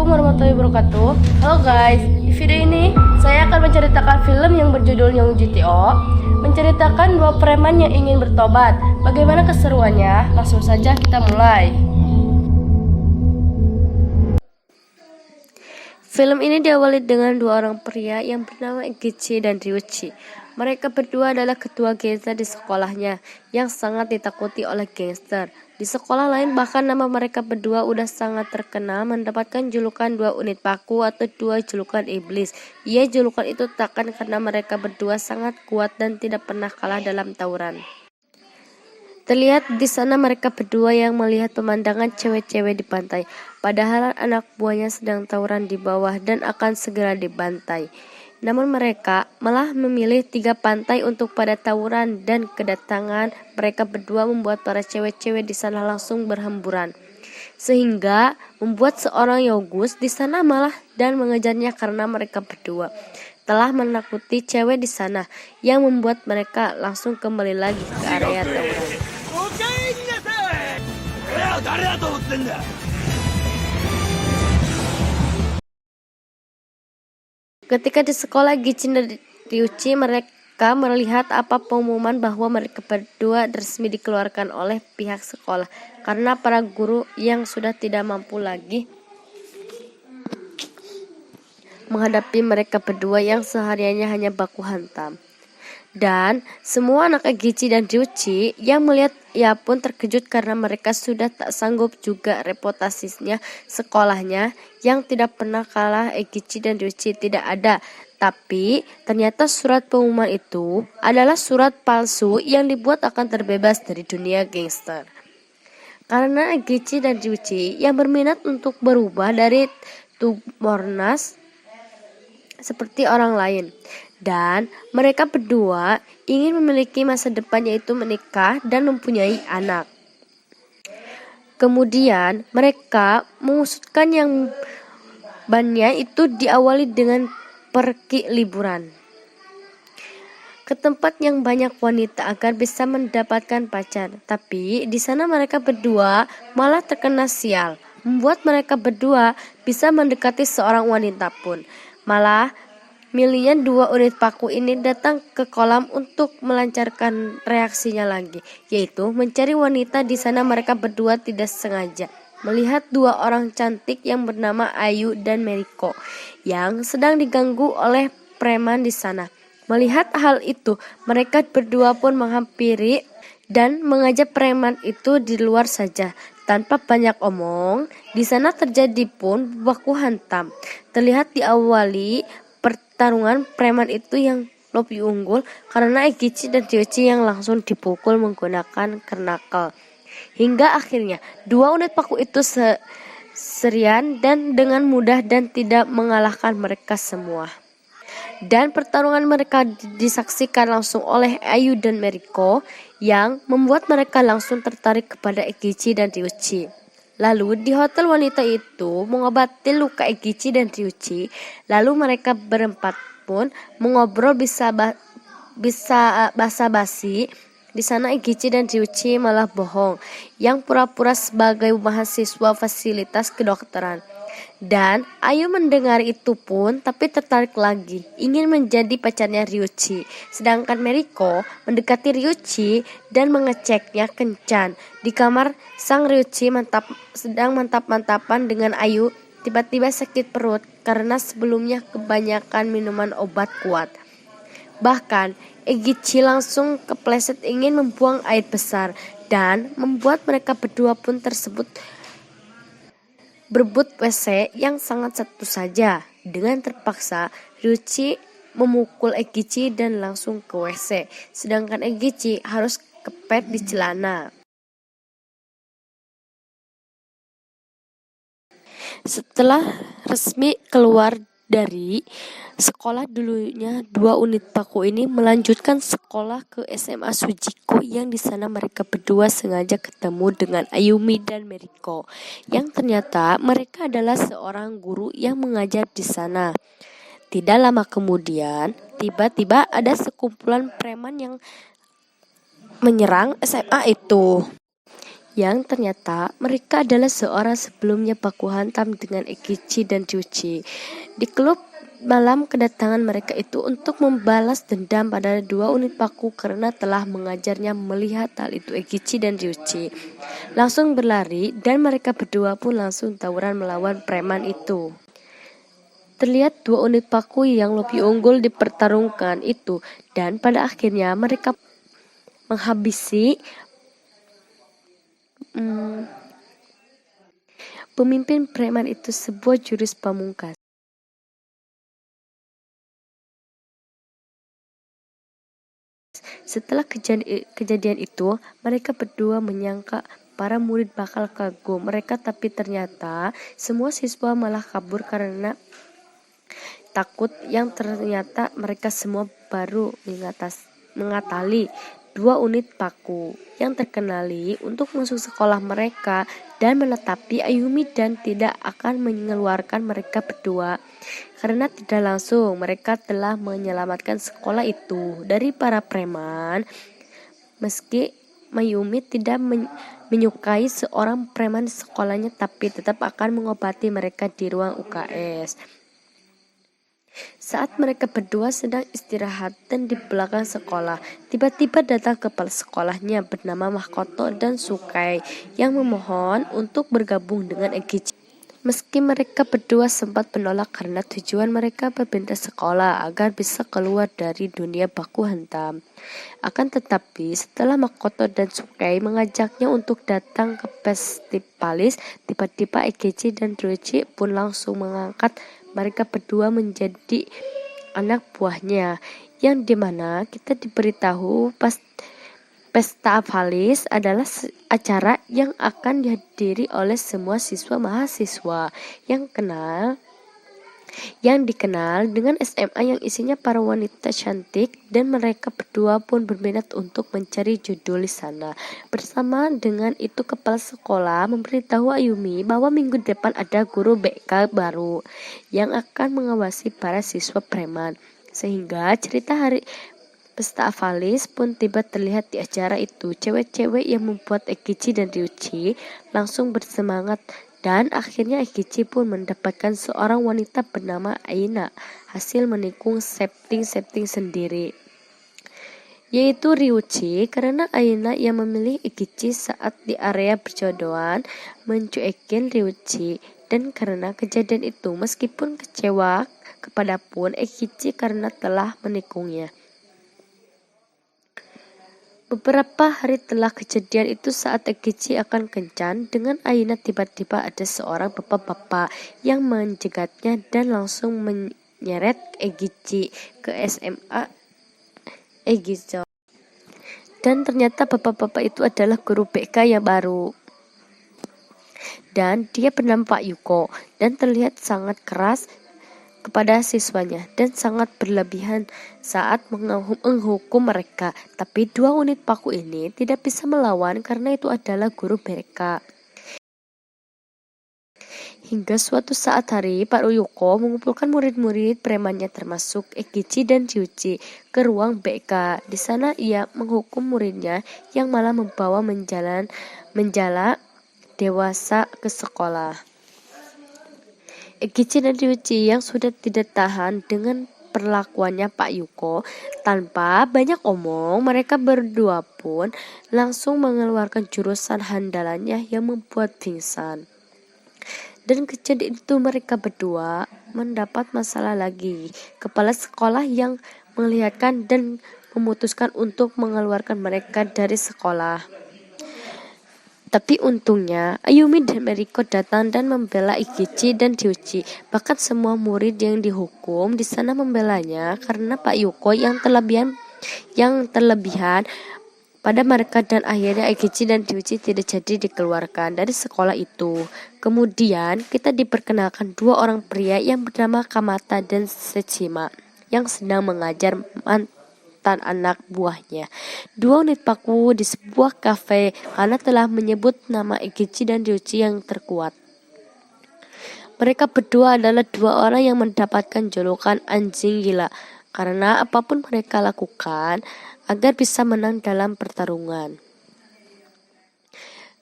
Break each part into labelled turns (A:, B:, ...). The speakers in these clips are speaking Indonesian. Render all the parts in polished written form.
A: Assalamualaikum warahmatullahi wabarakatuh. Halo guys, di video ini saya akan menceritakan film yang berjudul Young GTO, menceritakan dua preman yang ingin bertobat. Bagaimana keseruannya? Langsung saja kita mulai. Film ini diawali dengan dua orang pria yang bernama Ekichi dan Ryuichi. Mereka berdua adalah ketua gangster di sekolahnya yang sangat ditakuti oleh gangster. Di sekolah lain bahkan nama mereka berdua udah sangat terkenal, mendapatkan julukan dua unit paku atau dua julukan iblis. Julukan itu takkan karena mereka berdua sangat kuat dan tidak pernah kalah dalam tawuran. Terlihat di sana mereka berdua yang melihat pemandangan cewek-cewek di pantai, padahal anak buahnya sedang tawuran di bawah dan akan segera dibantai. Namun mereka malah memilih 3 pantai untuk pada tawuran, dan kedatangan mereka berdua membuat para cewek-cewek di sana langsung berhamburan, sehingga membuat seorang Yogus di sana malah dan mengejarnya karena mereka berdua telah menakuti cewek di sana, yang membuat mereka langsung kembali lagi ke area tawuran. Ketika di sekolah, Gichi dan Ryuichi mereka melihat apa pengumuman bahwa mereka berdua resmi dikeluarkan oleh pihak sekolah karena para guru yang sudah tidak mampu lagi menghadapi mereka berdua yang sehariannya hanya baku hantam. Dan semua anak Gichi dan Ryuichi yang melihat ia pun terkejut karena mereka sudah tak sanggup juga reputasinya sekolahnya yang tidak pernah kalah Gichi dan Ryuichi tidak ada. Tapi ternyata surat pengumuman itu adalah surat palsu yang dibuat akan terbebas dari dunia gangster. Karena Gichi dan Ryuichi yang berminat untuk berubah dari Tumornas seperti orang lain, dan mereka berdua ingin memiliki masa depan, yaitu menikah dan mempunyai anak. Kemudian mereka mengusutkan yang bannya itu diawali dengan pergi liburan ke tempat yang banyak wanita agar bisa mendapatkan pacar. Tapi di sana mereka berdua malah terkena sial, membuat mereka berdua bisa mendekati seorang wanita pun. Malah milihnya 2 unit paku ini datang ke kolam untuk melancarkan reaksinya lagi, yaitu mencari wanita. Di sana mereka berdua tidak sengaja melihat 2 orang cantik yang bernama Ayu dan Meriko yang sedang diganggu oleh preman di sana. Melihat hal itu, mereka berdua pun menghampiri dan mengajak preman itu di luar saja. Tanpa banyak omong, di sana terjadi pun baku hantam. Terlihat diawali pertarungan preman itu yang lebih unggul karena Gichi dan Ryuichi yang langsung dipukul menggunakan knuckle. Hingga akhirnya 2 unit paku itu serian dan dengan mudah dan tidak mengalahkan mereka semua. Dan pertarungan mereka disaksikan langsung oleh Ayu dan Meriko yang membuat mereka langsung tertarik kepada Gichi dan Ryuichi. Lalu di hotel wanita itu mengobati luka Gichi dan Ryuichi. Lalu mereka berempat pun mengobrol bisa basa-basi. Di sana Gichi dan Ryuichi malah bohong, yang pura-pura sebagai mahasiswa fasilitas kedokteran. Dan Ayu mendengar itu pun tapi tertarik lagi, ingin menjadi pacarnya Ryuichi. Sedangkan Meriko mendekati Ryuichi dan mengeceknya kencan. Di kamar sang Ryuichi sedang mantap-mantapan dengan Ayu, tiba-tiba sakit perut karena sebelumnya kebanyakan minuman obat kuat. Bahkan Gichi langsung kepleset ingin membuang air besar, dan membuat mereka berdua pun tersebut berebut WC yang sangat satu saja. Dengan terpaksa Ryuichi memukul Gichi dan langsung ke WC, sedangkan Gichi harus kepet di celana. Setelah resmi keluar dari sekolah, dulunya 2 unit paku ini melanjutkan sekolah ke SMA Sujiko, yang di sana mereka berdua sengaja ketemu dengan Ayumi dan Meriko, yang ternyata mereka adalah seorang guru yang mengajar di sana. Tidak lama kemudian, tiba-tiba ada sekumpulan preman yang menyerang SMA itu. yang ternyata mereka adalah seorang sebelumnya baku hantam dengan Ekichi dan Ryuichi. Di klub malam kedatangan mereka itu untuk membalas dendam pada 2 unit paku karena telah mengajarnya. Melihat hal itu, Ekichi dan Ryuichi langsung berlari dan mereka berdua pun langsung tawuran melawan preman itu. Terlihat 2 unit paku yang lebih unggul dipertarungkan itu, dan pada akhirnya mereka menghabisi pemimpin preman itu, sebuah jurus pamungkas. Setelah kejadian itu, mereka berdua menyangka para murid bakal kagum mereka, tapi ternyata semua siswa malah kabur karena takut. Yang ternyata mereka semua baru mengatali 2 unit paku yang terkenali untuk masuk sekolah mereka dan menetapi Ayumi, dan tidak akan mengeluarkan mereka berdua karena tidak langsung mereka telah menyelamatkan sekolah itu dari para preman. Meski Mayumi tidak menyukai seorang preman di sekolahnya, tapi tetap akan mengobati mereka di ruang UKS. Saat mereka berdua sedang istirahat dan di belakang sekolah, tiba-tiba datang kepala sekolahnya bernama Makoto dan Sukai yang memohon untuk bergabung dengan Ekichi. Meski mereka berdua sempat menolak karena tujuan mereka berpindah sekolah agar bisa keluar dari dunia baku hantam. Akan tetapi setelah Makoto dan Sukai mengajaknya untuk datang ke festivalis, tiba-tiba Ekichi dan Ryuichi pun langsung mengangkat mereka berdua menjadi anak buahnya, yang dimana kita diberitahu festivalis adalah acara yang akan dihadiri oleh semua siswa mahasiswa yang dikenal dengan SMA yang isinya para wanita cantik, dan mereka berdua pun berminat untuk mencari judul di sana. Bersama dengan itu, kepala sekolah memberitahu Ayumi bahwa minggu depan ada guru BK baru yang akan mengawasi para siswa preman, sehingga cerita hari festivalis pun tiba terlihat di acara itu. Cewek-cewek yang membuat Ekichi dan Ryuichi langsung bersemangat, dan akhirnya Ekichi pun mendapatkan seorang wanita bernama Aina hasil menikung setting sendiri, yaitu Ryuichi, karena Aina yang memilih Ekichi saat di area perjodohan mencuekin Ryuichi. Dan karena kejadian itu, meskipun kecewa kepada pun Ekichi karena telah menikungnya. Beberapa hari telah kejadian itu, saat Ekichi akan kencan dengan Aina, tiba-tiba ada seorang bapak-bapak yang menjegatnya dan langsung menyeret Ekichi ke SMA Egizo. Dan ternyata bapak-bapak itu adalah guru BK yang baru. Dan dia bernama Pak Yuko dan terlihat sangat keras kepada siswanya dan sangat berlebihan saat menghukum mereka. Tapi 2 unit paku ini tidak bisa melawan karena itu adalah guru mereka. Hingga suatu saat hari, Pak Yuko mengumpulkan murid-murid premannya termasuk Ekichi dan Ryuichi ke ruang BK. Di sana ia menghukum muridnya yang malah membawa menjala dewasa ke sekolah. Ekichi dan Ryuichi yang sudah tidak tahan dengan perlakuannya Pak Yuko, tanpa banyak omong mereka berdua pun langsung mengeluarkan jurusan handalannya yang membuat pingsan. Dan kejadian itu mereka berdua mendapat masalah lagi. Kepala sekolah yang melihatkan dan memutuskan untuk mengeluarkan mereka dari sekolah. Tapi untungnya Ayumi dan Mariko datang dan membela Ekichi dan Ryuichi. Bahkan semua murid yang dihukum di sana membelanya karena Pak Yuko yang terlebihan pada mereka, dan akhirnya Ekichi dan Ryuichi tidak jadi dikeluarkan dari sekolah itu. Kemudian kita diperkenalkan 2 orang pria yang bernama Kamata dan Sechima yang sedang mengajar anak buahnya 2 unit paku di sebuah kafe karena telah menyebut nama Ekichi dan Ryuichi yang terkuat. Mereka berdua adalah 2 orang yang mendapatkan julukan anjing gila karena apapun mereka lakukan agar bisa menang dalam pertarungan.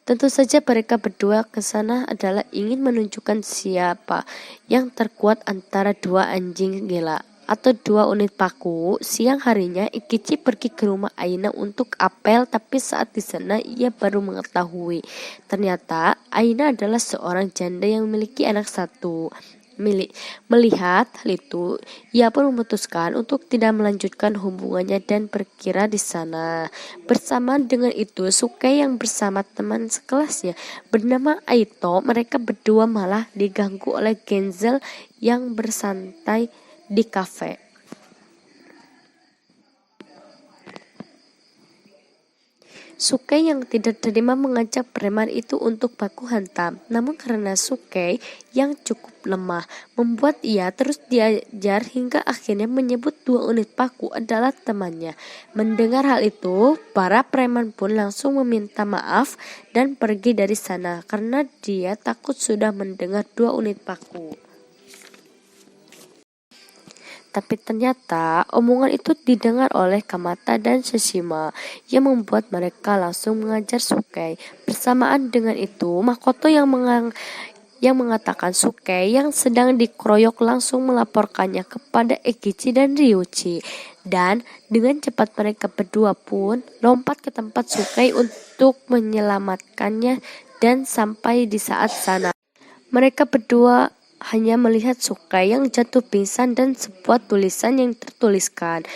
A: Tentu saja mereka berdua ke sana adalah ingin menunjukkan siapa yang terkuat antara dua anjing gila atau dua unit paku. Siang harinya Ikichi pergi ke rumah Aina untuk apel, tapi saat di sana ia baru mengetahui ternyata Aina adalah seorang janda yang memiliki anak satu. Melihat hal itu, ia pun memutuskan untuk tidak melanjutkan hubungannya dan berkira di sana. Bersamaan dengan itu, Sukei yang bersama teman sekelasnya bernama Aito, mereka berdua malah diganggu oleh Genzel yang bersantai di kafe. Sukei yang tidak terima mengajak preman itu untuk baku hantam. Namun karena Sukei yang cukup lemah, membuat ia terus diajar hingga akhirnya menyebut dua unit paku adalah temannya. Mendengar hal itu, para preman pun langsung meminta maaf dan pergi dari sana karena dia takut sudah mendengar dua unit paku. Tapi ternyata omongan itu didengar oleh Kamata dan Shishima yang membuat mereka langsung mengajar Sukei. Bersamaan dengan itu, Makoto yang mengatakan Sukei yang sedang dikeroyok langsung melaporkannya kepada Ekichi dan Ryuichi. Dan dengan cepat mereka berdua pun lompat ke tempat Sukei untuk menyelamatkannya, dan sampai di saat sana mereka berdua hanya melihat Sukei yang jatuh pingsan dan sebuah tulisan yang tertuliskan,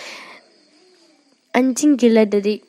A: "Anjing gila dari